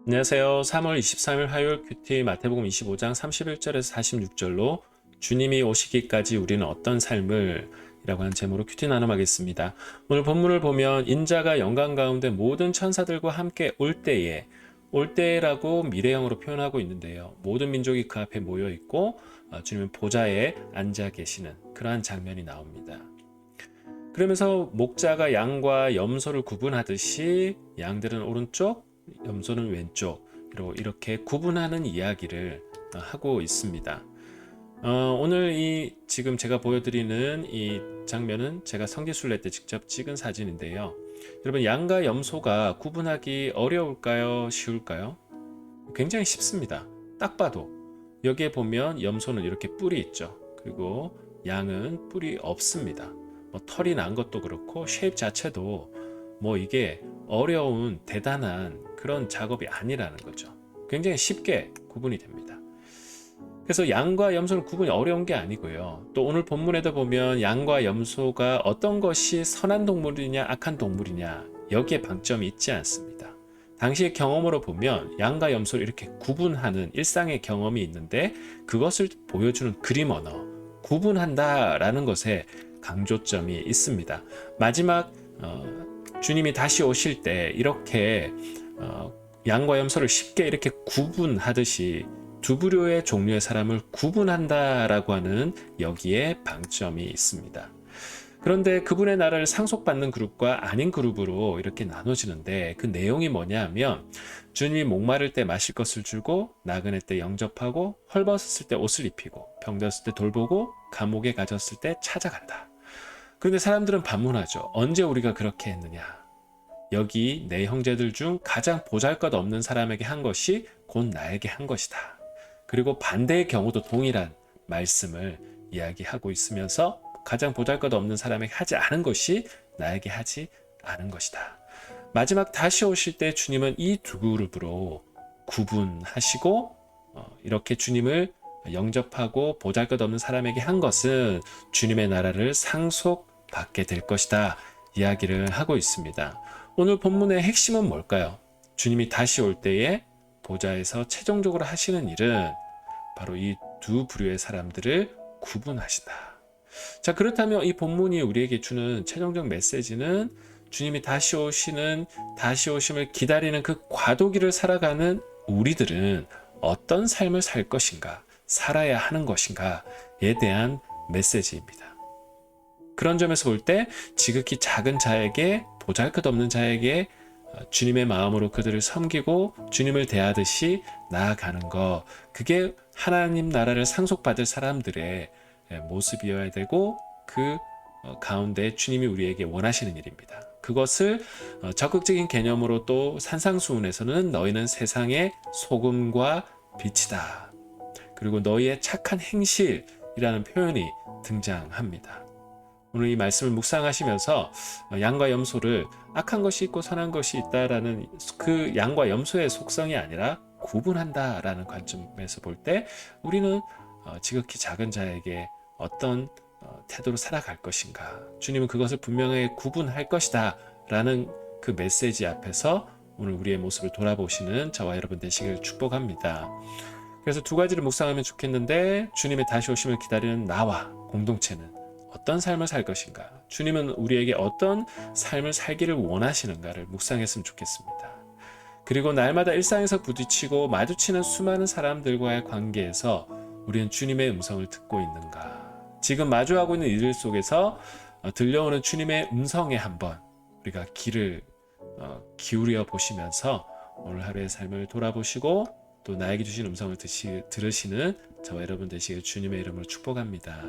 안녕하세요. 3월 23일 화요일 큐티 마태복음 25장 31절에서 46절로 주님이 오시기까지 우리는 어떤 삶을 이라고 하는 제목으로 큐티 나눔하겠습니다. 오늘 본문을 보면 인자가 영광 가운데 모든 천사들과 함께 올 때라고 미래형으로 표현하고 있는데요. 모든 민족이 그 앞에 모여 있고 주님은 보좌에 앉아 계시는 그러한 장면이 나옵니다. 그러면서 목자가 양과 염소를 구분하듯이 양들은 오른쪽, 염소는 왼쪽으로 이렇게 구분하는 이야기를 하고 있습니다. 오늘 지금 제가 보여드리는 이 장면은 제가 성지순례 때 직접 찍은 사진인데요. 여러분, 양과 염소가 구분하기 어려울까요? 쉬울까요? 굉장히 쉽습니다. 딱 봐도 여기에 보면 염소는 이렇게 뿔이 있죠. 그리고 양은 뿔이 없습니다. 털이 난 것도 그렇고 쉐입 자체도 이게 어려운 대단한 그런 작업이 아니라는 거죠. 굉장히 쉽게 구분이 됩니다. 그래서 양과 염소는 구분이 어려운 게 아니고요. 또 오늘 본문에도 보면 양과 염소가 어떤 것이 선한 동물이냐 악한 동물이냐 여기에 방점이 있지 않습니다. 당시의 경험으로 보면 양과 염소를 이렇게 구분하는 일상의 경험이 있는데 그것을 보여주는 그림 언어, 구분한다라는 것에 강조점이 있습니다. 마지막 주님이 다시 오실 때 이렇게 양과 염소를 쉽게 이렇게 구분하듯이 두 부류의 종류의 사람을 구분한다라고 하는 여기에 방점이 있습니다. 그런데 그분의 나라를 상속받는 그룹과 아닌 그룹으로 이렇게 나눠지는데 그 내용이 뭐냐 하면 주님이 목마를 때 마실 것을 주고 나그네 때 영접하고 헐벗었을 때 옷을 입히고 병들었을 때 돌보고 감옥에 갇혔을 때 찾아간다. 그런데 사람들은 반문하죠. 언제 우리가 그렇게 했느냐? 여기 내 형제들 중 가장 보잘것없는 사람에게 한 것이 곧 나에게 한 것이다. 그리고 반대의 경우도 동일한 말씀을 이야기하고 있으면서 가장 보잘것없는 사람에게 하지 않은 것이 나에게 하지 않은 것이다. 마지막 다시 오실 때 주님은 이 두 그룹으로 구분하시고 이렇게 주님을 영접하고 보잘것없는 사람에게 한 것은 주님의 나라를 상속받게 될 것이다 이야기를 하고 있습니다. 오늘 본문의 핵심은 뭘까요? 주님이 다시 올 때에 보좌에서 최종적으로 하시는 일은 바로 이 두 부류의 사람들을 구분하신다. 자, 그렇다면 이 본문이 우리에게 주는 최종적 메시지는 주님이 다시 오심을 기다리는 그 과도기를 살아가는 우리들은 어떤 삶을 살 것인가, 살아야 하는 것인가에 대한 메시지입니다. 그런 점에서 볼 때 지극히 작은 자에게, 보잘것없는 자에게 주님의 마음으로 그들을 섬기고 주님을 대하듯이 나아가는 것, 그게 하나님 나라를 상속받을 사람들의 모습이어야 되고 그 가운데 주님이 우리에게 원하시는 일입니다. 그것을 적극적인 개념으로 또 산상수훈에서는 너희는 세상의 소금과 빛이다. 그리고 너희의 착한 행실이라는 표현이 등장합니다. 오늘 이 말씀을 묵상하시면서 양과 염소를 악한 것이 있고 선한 것이 있다라는 그 양과 염소의 속성이 아니라 구분한다라는 관점에서 볼 때 우리는 지극히 작은 자에게 어떤 태도로 살아갈 것인가, 주님은 그것을 분명하게 구분할 것이다 라는 그 메시지 앞에서 오늘 우리의 모습을 돌아보시는 저와 여러분 되시길 축복합니다. 그래서 두 가지를 묵상하면 좋겠는데, 주님의 다시 오심을 기다리는 나와 공동체는 어떤 삶을 살 것인가, 주님은 우리에게 어떤 삶을 살기를 원하시는가를 묵상했으면 좋겠습니다. 그리고 날마다 일상에서 부딪히고 마주치는 수많은 사람들과의 관계에서 우리는 주님의 음성을 듣고 있는가, 지금 마주하고 있는 이들 속에서 들려오는 주님의 음성에 한번 우리가 귀를 기울여 보시면서 오늘 하루의 삶을 돌아보시고 또 나에게 주신 음성을 들으시는 저와 여러분 되시길 주님의 이름으로 축복합니다.